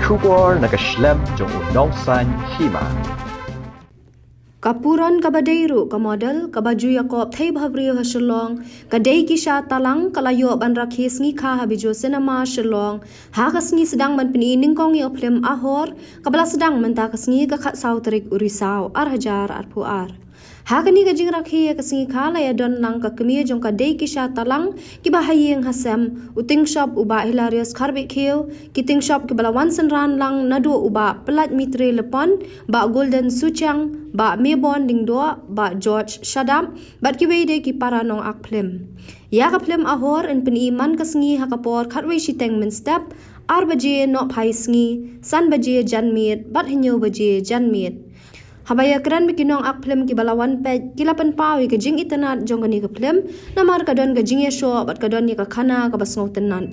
Shubor nakaslem jong unausan hima. Kapuran kabadeiru ka model kabaju Yakob thei bhavriyo ha Shillong kadei kisha talang kalayo ban rakhis ngi kha habijo cinema Shillong ha kasngi sedang man pini ningkong i oplem ahor kabala sedang man ta kasngi ka khat sautrik urisau ar hajar ar puar ha kani ka jing rakhi ka singi khala ya don lang ka kemi jong ka dei kisha talang ki bahayeng hasam uting shop uba hilarious kharbe kheu kiting shop ki bala wan san ran lang nadu uba pelat mitre lepon ba golden suchang ba mebon dingdo ba George Shadam bat ki wede ki paranong akplem ya ka plem ahor en peni man ka singi ha kapor khatwe shiteng min step ar baje no phai singi san baje janmit bat hinyo baje janmit Habaya kran bikinong akplem ki balawan pej kilapan pawi ke jing itanat jong kani ke plem namar kadon ke jing yesho bat kadon ni ka khana ka basngau tenan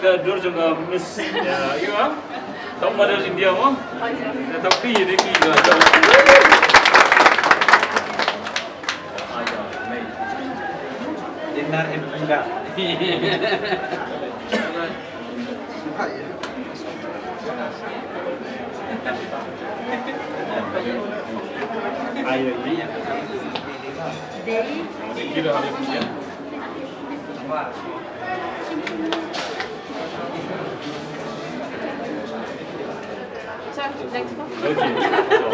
Dur juga Miss you ah top model India mo tapi ini ki Dinar enggak ayo ini ya kita harus ya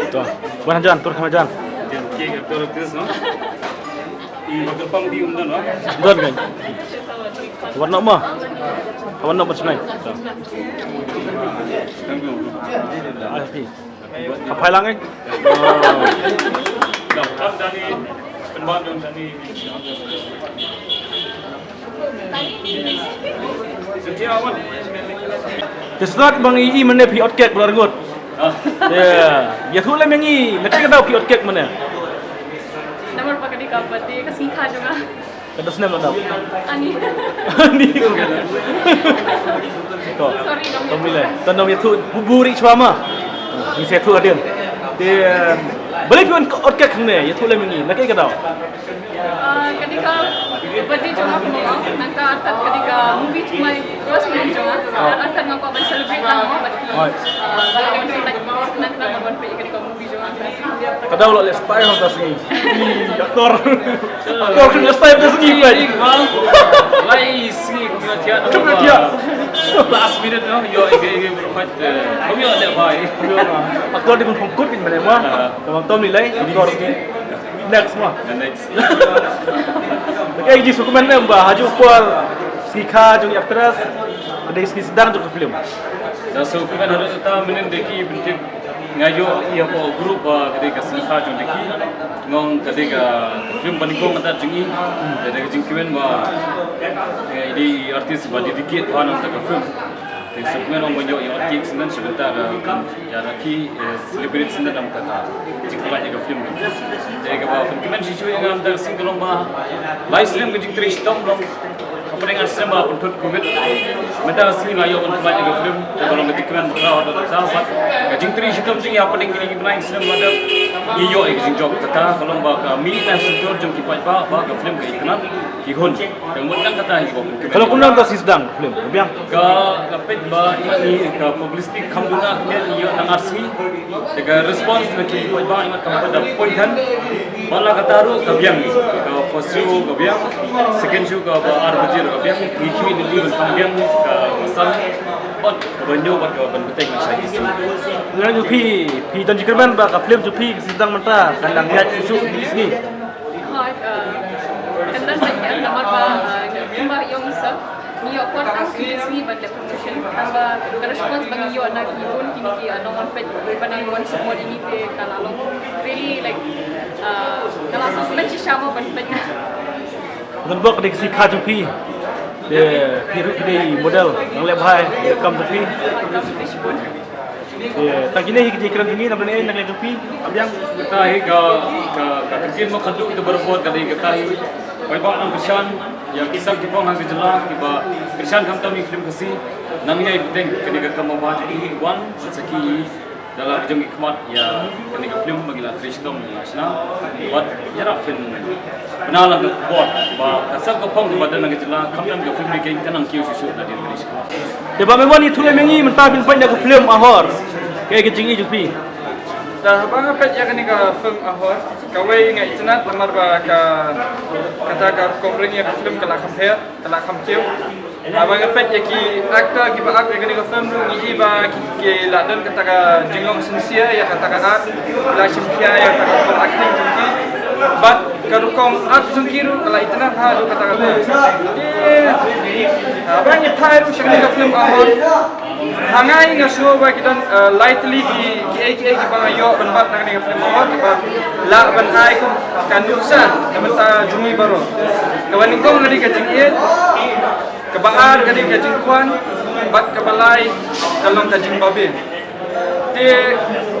Tuh, bukan jalan, turun sama jalan. Jadi kalau terus no, ini bakal pang di umdan no. Don kan? Warna mah? Warna apa sebenarnya? Ah, pi. Apa hilang kan? Dah, dari penbandung tadi. Setia awan. Kesurat bang ii mana pi otkek keluar ngut. Ya, ya tu lah mengi. Nanti kita tahu pi otkek mana. Nomor pakai di kapati kasih kah juga. Kada senam lah tahu. Ani. Ni kau kena. Kau. Sorry dong. Kau boleh. Tanam ya tu buburi cuma. Ini saya tu ada. Dia boleh pun otkek kena. Ya tu lah mengi. Nanti kita tahu. Ketika birthday cuma aku mau, nanti artat ketika movie cuma first movie cuma, artat ngaku akan celebrate lah mau, berarti kalau yang kita nanti nama berapa ketika movie cuma. Kada ulah les style tas ni. Aktor. Aktor kena style tas ni kan. Lai sini kemudian Kemudian. last minute no, yo ige berfat. Kami ada baik. Aktor di pun hongkut kan mana mah. Tamang tom ni lai. Aktor ni. Next mah. Next. Kayak di suku mana mbah haju kual sikha jung aktris ada isi sedang jung film. So kita harus tahu menen deki bentuk ngayo ia po grup ketika sikha jung deki ngong ketika film bandingkong antar jungi ketika jingkimen ini artis badi dikit panang tak film. Sebenarnya orang banyak yang artis sebenarnya sebentar ya lagi selebriti sebenarnya dalam kata jingkilannya ke film. Jadi kalau film siswa yang antar single lomba live stream ke jingkiri stop long apa dengan sinema untuk covid. Mereka sini ngayo untuk banyak ke film. Kalau mereka kan berlawan atau sahabat jingkiri stop jing apa dengan gini gimana sinema ada iyo jingkong kata kalau lomba kami kan sudah jam kipai bah ke film ke iklan kihun. Kemudian kata itu. Kalau kunang tu sedang film, biang. Ke kapit ba ini ke publicity kamduna kemudian iyo nang arsi dengan respons lagi kipai bah ingat kamu pada poin kan malah kata ru ke biang ke first show ke biang second show ke bar bajir ke biang ngikimi di dulu ke biang ke pasal bot banyo bot ke ban beteng nak saya isi. Dengan pi dan jika man ba film tu pi sedang mentah kandang lihat isu di sini. Hai, kandan banyak nomor mbak yang isa niyo ko ang sini pada promotion tambah respons bagi yo anak ibun kini ki nomor pet panangon semua ini ke kalau really like kalau sesuatu macam siapa ban pet Ngan bok dik sikha jupi. Dia hirup di model yang lebih high kam tepi. Dia tak kini hik jikran tinggi nak benda nak tepi. Abang kita ke kerjaan mau kadu itu berbuat kali kita baik nang Krishan ya kisah kita nang jelang tiba Krishan kam tahu ni film kasih nang ia penting ketika kamu baca ini one seki dalam jeng hikmat ya ketika film bagi lah Krishan nasional buat ya rafin benar lah buat bah kasar kapong tiba dan nang jelang kam nang film ni kain kanang kiu susu dari Krishan. Dia memang ni tulai mengi mentah bin panjang ke film ahor. Kayak kecing jupi. Dah bang apa ya kan ka film ahor kawai ngai internet lamar ba ka kata ka kompring ya film kala compare kala kamkiu abang apa ya ki aktor ki ba aktor kan ka film lu ngi ba ki ladan kata ka jinglong sincere ya kata ka art la simpia ya kata ka acting jungki but karukong art jungki ru kala internet ha lu kata ka abang ni thai ru shakni ka film ahor hangai nga show ba kita lightly ki aka ki bang ayo banbat nang ni film awak ba la ban ai ko kandusan namata jumi baro kawan ko ngadi ka jingit kebaar kadi ka jingkwan bat kabalai kalong ka jingbabe te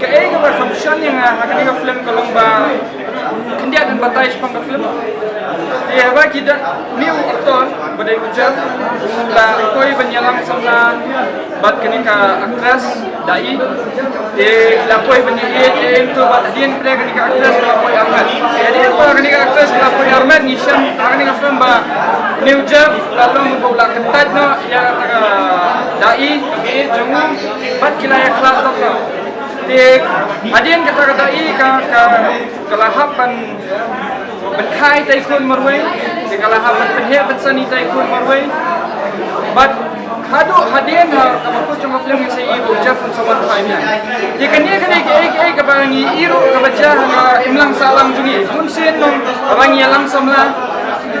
ka aka ba function yang hakani ka film kalong ba kendia dan batai spang ka film dia ba kita new actor badai ujar la koi banyalang samlan bat kenika aktris dai la koi banyait itu bat din pre kenika aktris la koi armat jadi apa kenika aktris la koi armat ngisam kenika film ba new job lalu bola ketat no ya dai ke jungu bat kila ya kala to te adien kata dai ka kalahapan benkai tai kun marwai de kalahapan penhe pensani tai kun marwai but hadu hadien ha kamu cuma film yang saya ibu jafun sawan faimnya dia kan ke bangi iru ke baca imlang salam jungi kunsin nom bangi alam samla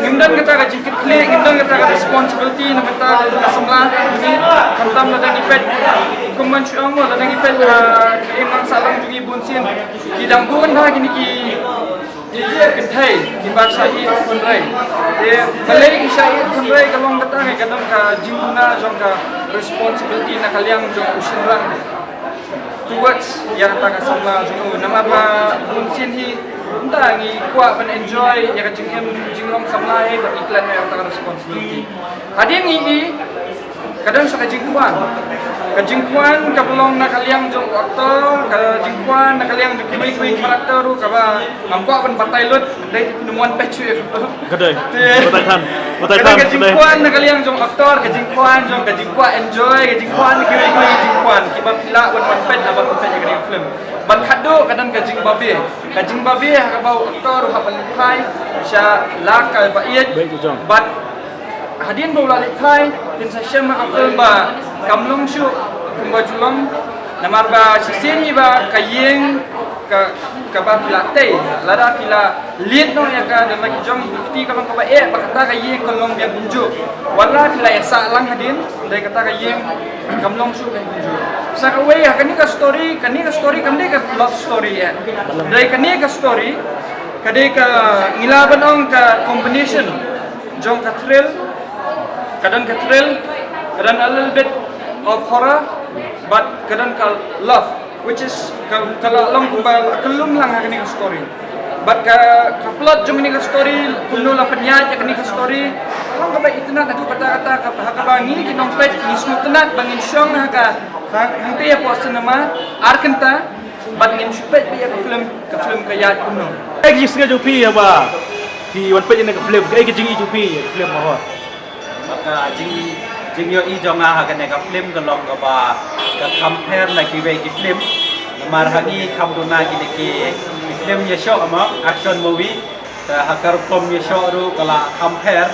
ngimdan kata ka jikit klik ngimdan kata ka responsibility na kata ka samla ni kantam na dangi pet kuman syang mo dangi pet imlang salam jungi bunsin kidang bun ha gini ki dia kentai di bahasa ini punrai dia balik isai punrai kalau kata ke kadang ka jinguna jong ka responsibility na kaliang jong usinrang towards yang kata ka samla jong nama ba bunsin hi entah ngi kuat ben enjoy ya ka jinglong samla e ba iklan na kata responsibility hadin ngi kadang sa kajingkuan kabelong na kaliang jong aktor kajingkuan na kaliang kui karakter ru kaba mampu akan batai lut dai penemuan pecu ya Kedai. Batai tan. Kajingkuan na kaliang jong aktor kajingkuan enjoy kajingkuan kui kajingkuan kiba pila wan pet aba pet ya kini film ban khado kadang kajing babe ha bau aktor ha palpai sya lakal bait bat hadin bola lipai din sa syama afel ba kamlong syu kumba julong namar ba sisini ba kayeng ka ba pilate lada pila lead no ya ka dan lagi jong bukti kalong ka ba ba kata kayeng kalong biang bunju wala pila ya salang hadin dai kata kayeng kamlong syu kan bunju sa ka way kani ka story kan ka love story ya dai kani ka story kadai ka ngilaban ong ka combination jong ka thrill kadang a little bit of horror but kadang love which is kalau long kumbal kelum lang kini story but plot jong ini story kuno la penyat kini story long ka ba itna na kata-kata ka bangi kinong pet ni smutenat bangin syong ka hangte ya po cinema arkenta but ngin supet ya ka film kayat kuno Ek jis nga jupi ya ba. Di wan pet na ka film kay jing jupi film ahor. Maka jing yo i jonga ha kan ka film ka long ka ba ka compare na ki ki film mar hangi kham do na ki film ye show ama action movie ta hakar kom ye show ru kala compare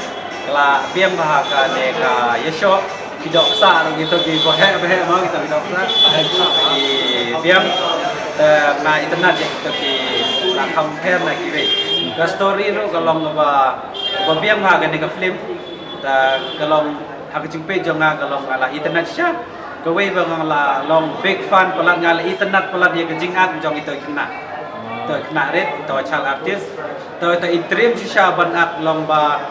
kala biam ha ka ne ka ye show ki dok sa ru gitu ki ko he ma kita dok sa ki biam ta na internet je ki la compare na ki ka story ru ka long ba biam ha ka ne ka film ta kalong hak jingpe jonga kalong ala internet sya kawai bang la long big fan pelat ngala internet pelat dia ke jingat jong itu kena red to chal artist to interim sya ban ak long ba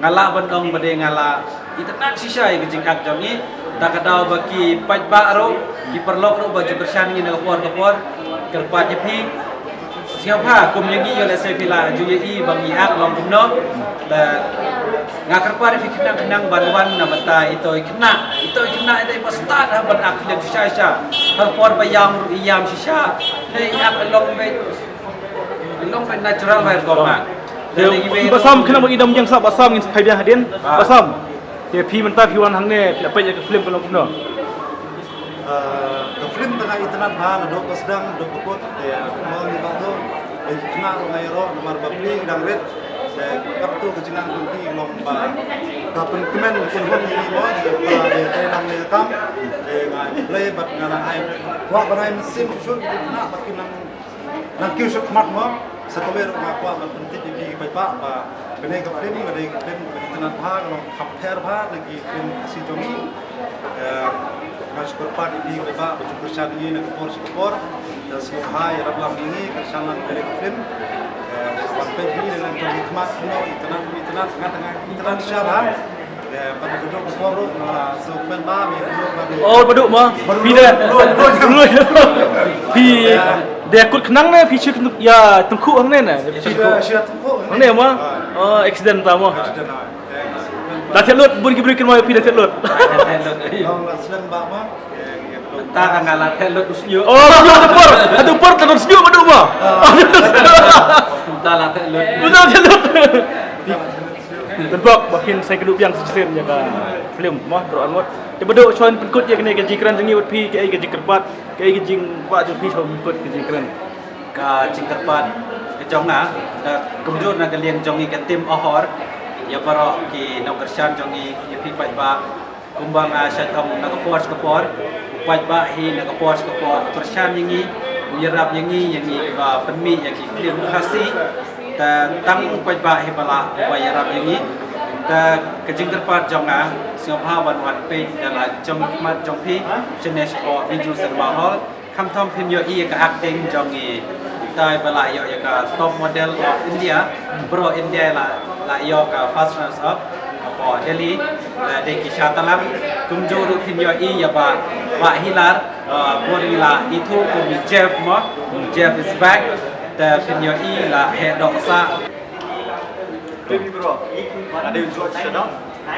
ngala bandong bade ngala itna sisa ke jing ak jong ni tak kadau bagi paj ba ro ki perlok ro baju bersan ni nak por kerpa jepi siapa kum yang ni oleh sepila ju ye bagi ak long kumno da ngakerpa di fikir kenang banwan na mata itu kena itu pastad ha ban ak le sisa har por bayam ru iyam sisa dei ak long be natural vai goma basam kena bagi dam yang sab basam ngin khai dia hadin basam dia pi mentah piwan hang ne apa je film kalau kumno film tengah internet bahan ada sedang ada pokok ya mau ni batu kena ngai ro nomor babli dang red kaptu kejenang kunti lomba kapan kemen kun hon ni mo de tenang ni kam ngai play bat ngana ai wa banai mesin susu kena bakin nang kiu sut mat mo sekolah ngakwa man pentit di pai pa ba kene ka film internet bahan long kapter bahan lagi film kasih jomi Masuk perpat di bawah baju persiapan ini nak skor dan semuanya rablang ini kerjaan dari film sampai ini dengan hikmat internet tengah siapa pada duduk skor semen bami oh baduk mah pida pi dia kut kenang ne pi cik ya tengku hang ne na hang ne mah oh accident ta mah dah telut bun ki mau pi dah telut sedang bama ta ngala telut usyo oh ada por telut usyo baduk mah ta la telut betul telut tentu bakin saya keduk yang sisir jaga film mah doan ngot te baduk chuan penkut ye kene ke jikran jengi wat pi ke ai ke jikrpat ke ai ke jing pa ju pi chom penkut ke jikran ka jingkerpat ke jonga da kumjur na kalian jongi ke tim ohor ya baro ki nokersan jongi ye pi pai ba kumbang syat om na kapor pai ba hi na kapor persan yengi uyarap yengi ba penmi yang ki film khasi ta tang pai ba hi bala uyarap yengi ta kejingkerpat jonga siapa wan pe dala jong mat jong pi jenes o visual cinema hall kam thom phim yo i ka acting jongi tai bala yo ya ka top model of India bro India la yo ka fast runners up apa Delhi de ki shatalam kumjuru phim yo i ya ba hilar borila itu ko mi Jeff is back the phim yo i la he doksa Baby bro, ada unsur sedang.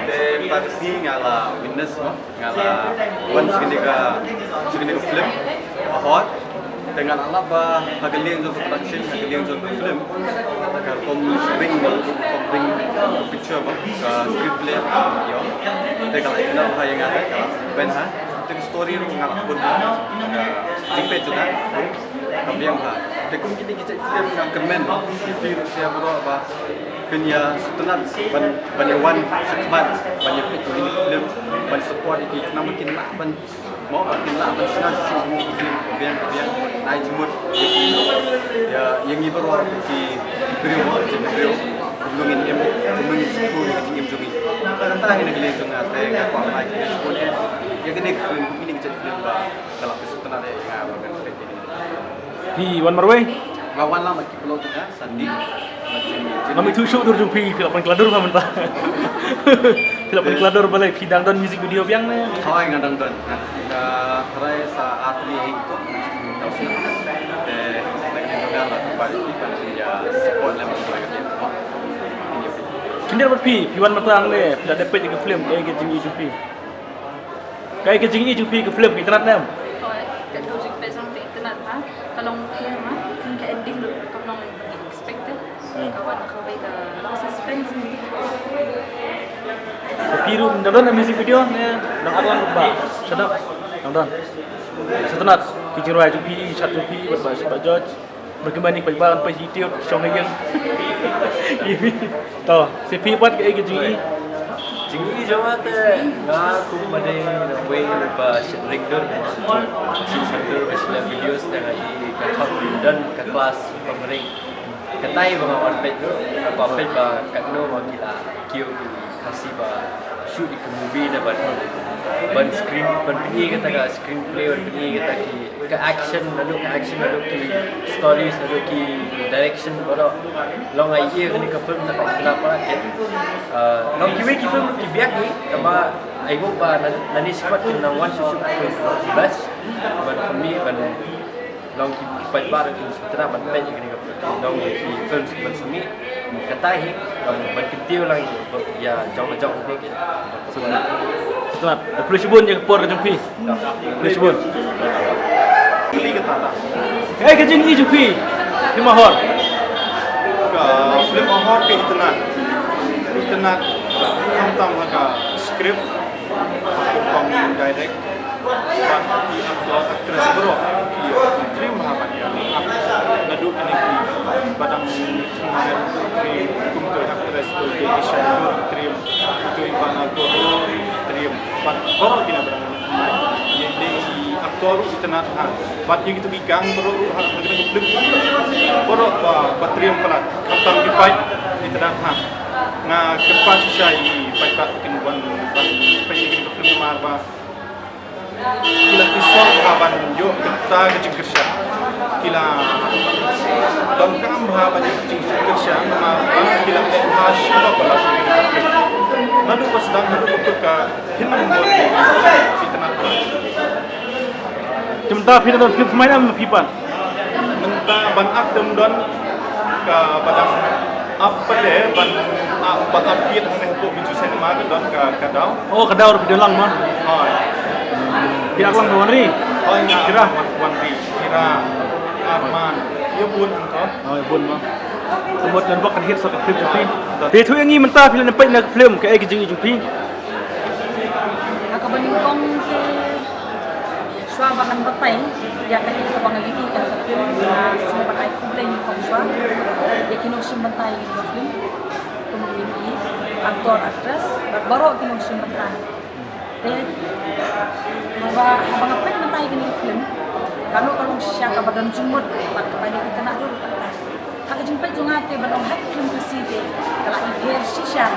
De pasti ngala witness ngala once gini ke film ahot dengan alat bah hagalian jo production hagalian jo film agar kom bring picture bah script play yo de kalau kita bah yang ada ben ha de story ru ngala pun jingpe juga kami yang ha de kum kini kita film yang kemen film saya bro bah kenya setelah banyawan sekemat banyak itu ini film banyak support ini nama makin lah mau makin lah senang semua film biar naik jemut ya yang ini baru di beliau kumungin sepuluh di jumi tentang ini gila itu nggak teh nggak kuat naik sepuluh ya gini film ini kecil film kalau setelah ada yang bagian di wan marway lawan lah makin pulau tengah sandi kami tu show turun pi film pengkladur mah mentah film pengkladur balai pidang dan music video biang ne kau yang ngadang don karai saat ni itu tahu sih lagi juga lah balik di ya support lah macam tu kini dapat pi piwan matang ne tidak dapat ke film kayak ke jingi jupi kayak ke jingi jupi ke film internet ne kat tu juga sampai internet mah kalau dia mah ke ending lu kalau expected kawan kawai ke suspense ni piru nonton music video ne nang arlang ba sedap nonton setenat kiciroi jupi chat jupi berbahasa bajaj berkembang pagbalan pa YouTube song yang to sepi buat ke jingi Jingi jawa teh nggak aku pada way ba ringdor satu macam videos dengan di kakak dan ke kelas pemering ketai bang warpet tu apa ba kakno magila kio kasih ba shoot di movie na ban screen ban penyi kata ka screenplay ban penyi kata ki ke action lalu ke stories lalu ke direction baru long ai ye ni ke film tak kenapa kan long kiwe ki film ki biak ni sama ai go ba nani squad kin nang one shoot bas ban kami ban long ki pai ba ki setra ban pe ni ke long ki film ban sami kata hi ban kitiu lang ya jong ni ke Setelah Polis Bun yang por ke jumpi. Polis Bun. Kali kata lah. Ke jing i jumpi. Di mahor. Ke film horror ke internet tentang maka skrip pang direct buat di aktor aktris bro dream hapan ya nadu ini badang kemarin dream untuk aktris itu di Asia dream itu ibana guru dream buat bro kena berang jadi aktor internet ha buat yang itu bigang bro harus kena klip bro buat dream pelat tentang di fight internet ha nga kepas siya fight tak kinuban pagiging ko film marba kila isong haban yo kita kecingkir siya kila dongkam haban yo kecingkir siya marba kila hasya pala lalu pas sedang betul ka hinam mo fitnah Jumta film film pemain am pipan. menta ban akdem don ka padang apa deh ban apit hang ko biju cinema ke don ka kadau Oh, kadau video lang mah. Pihak lang kawan ni. kira wanti kira aman ya bun angkot Oh, bun mah. Semut dan bak kan hit sa film jumpi. Di tu yang ni mentah film nampak nak film ke ai jing jumpi. Ako baningkong ke swa bahan batay ya kan kita pangagiti kan sa film sa batay complain kong swa ya kinusum batay ng film community aktor actress baru kinusum batay then habang apek batay kini film kalau siya ka badan jumot pat kepada kita nak dulu tak jumpa junga te badong hat film kasi te kala iher shisha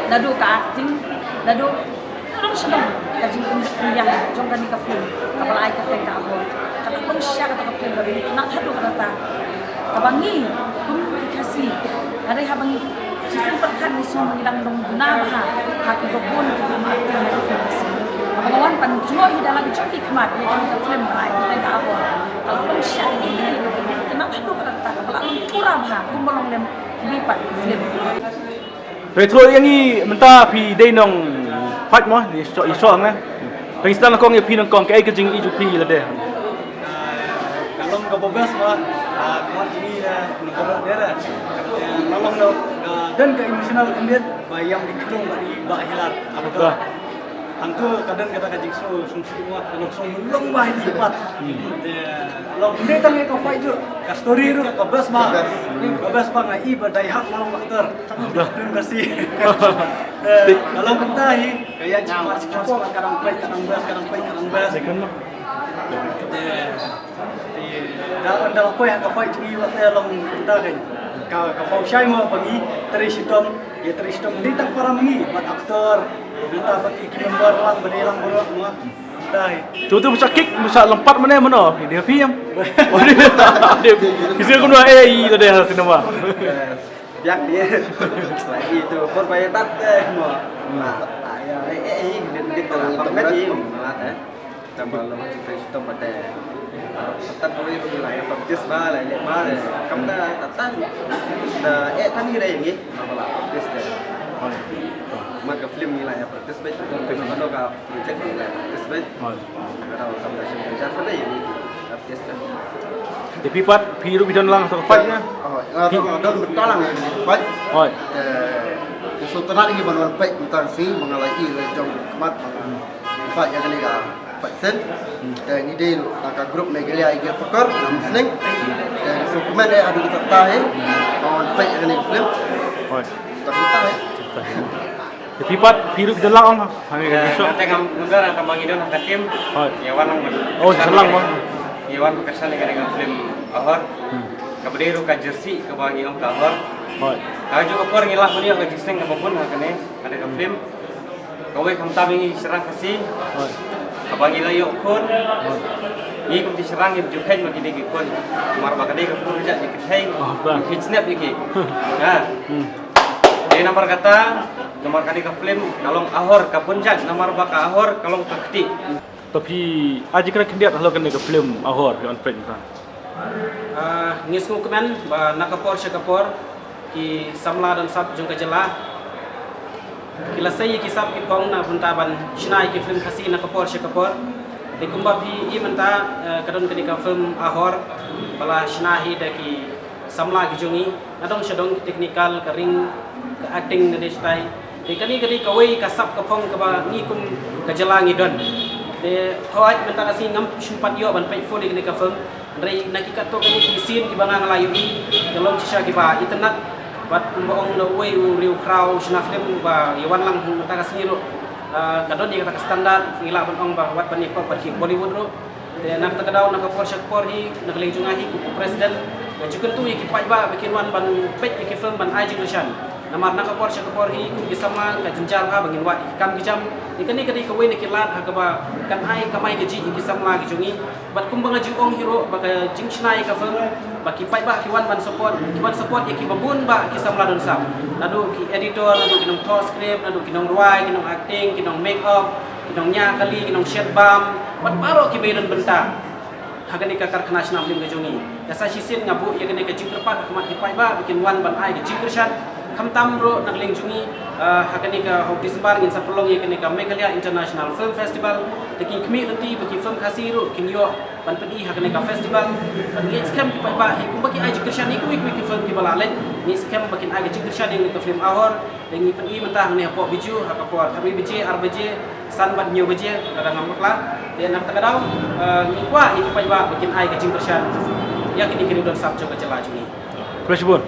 nadu ka acting nadu Kalau siya kajing kumbiyang jong kani ka film kapal ay ka teka ako kapag siya ka film gabi nak hadu kata kabangi kum kasi hari habangi sistem perkan isu mengilang dong guna ha haki bobon kita mati kasi kawan pan jual hidalang joki kemat ya kani ka film ay teka ako kalau siya ini nak hadu kata kapal kurang ha kumbolong lem lipat film Retro yang ni mentah pi dei nong fight mah di shot na. Pakistan kong pi nong kong ke ai ke jing i jumpi la deh. Kalau nggak bebas mah, kuat ini nggak ada. Kalau nggak dan ke emosional indet, bayang di gedung di bahilat. Apa Angku kadang kita kajik semua kalau long bah di tempat. Long ini tangi kau fight tu, ke story tu ke bus mah ngai berdaya hak malam aktor. Terima kasih. Kalau kita kayak cuma sekarang kadang fight kadang bus. Dah anda apa yang kau fight jadi waktu long kita kan. Kau syai mah bagi teristom di tak para mengi buat aktor. Kita bagi member lang benelang bolak semua. Chỗ tu bisa kick, bisa lompat mana? Dia piam. Oh dia. Bisa kau AI tu dia sinema. Biak dia. Lagi itu perbaikan semua. Ya, dia terang banget ni malah tambah lama kita sistem pada tetap boleh nilai praktis bah, nilai bah, kamu dah tetap dah tadi ada yang ni, malah praktis dah. Maka film nilai praktis baik, kalau kau project nilai praktis baik, kalau kamu dah siap pada yang ni praktis dah. Di pipat, piru bidon lang atau fightnya? Don betul lang fight. Oh. Sultanat ini bantuan fight tentang si mengalami jom kemat fight yang ni kah fight sen. Dan ini dia nak grup Megalia igil pakar, Muslim. Dan dokumen dia ada kita tahu, on fight yang ni film. Oh. Tak tahu. Di pipat, piru bidon lang ang. Hanggang besok. Tengah negara akan bangidon akan tim. Yawan lang. Oh, selang mah. Yawan berkesan dengan film ahor. Kabadiru ka jersey ka bagi om ka ahor. Hoi. Kaju opor ngilah punya ka jiseng ka pun hakane ada ka film. Kau kam tabingi serang kasi. Hoi. kabagi layo kon ni kum diserang yang jukai bagi dia kon mar bakade ke purja di ketheng hitsnap iki ha dia nomor kata nomor kali ke film kalong ahor ke puncak nomor baka ahor kalong ke keti tapi aji kena kendiat halo kena ke film ahor on print kan ngis kumen ba nakapor syakapor ki samla dan sab jung kajela kila sai ki sab ki kong na buntaban shnai ki film khasi nakapor syakapor de kumba bi i menta kadon kenika film ahor bala shnahi de ki samla ki jungi adong shadong technical ka ring ka acting de stai de kani kani kawai ka sab ka phong ka ba ni kum kajela ngidon de hawai menta kasi ngam shumpat yo ban pai foli kenika film Rai nakikat to kani kisin ki bangang layu ni dalam sisa ki ba internet bat kumbaong na way riu crowd sna film ba yawan lang mata kasiro kadon ni kata standar ila ban ong ba wat bani ko pergi Bollywood ro de nak takadaw nak por shak por hi nakling jungahi ku president ga jukun tu ki pai ba bikin wan ban pet ki film ban ai jinglishan namar nak por shak por hi ku kisama ka jinjar ha bangin wat kam kijam ikani kadi kawai ni kilat ha ka ba kan ai kamai gaji ki sama ki jungi bat kumbang ji ong hero baka jing shnai ka film baki pai ba ki wan ban support ya ki babun ba ki samla don sam nadu ki editor nadu ki nong to script nadu ki nong ruai ki nong acting ki nong make up ki nong nya kali ki nong shade bam bat paro ki beidon benta hagani ka karkhana shna film ga jungi dasa shisin ngabu ya gani ka jing kerpat mat ki pai ba bikin wan ban ai ki jing kershan kamtam ro nakling jungi hakani ka hok Disember ngin sapulong ye kani ka Meghalaya International Film Festival taking kmi nanti bagi film khasiru kinyo ban pedi hakani ka festival bagi scam ki pa hi ku bagi ai jikrshan iku film ki balalen ni scam bagi ai jikrshan ni ka film ahor dengi pedi mentah ni po biju hakapor kami bije arbaje san bat nyo baje kada ngamakla de nak takadaw ni kwa hi pa bagi ai jikrshan ya kini kini don sab coba jela jungi Pressure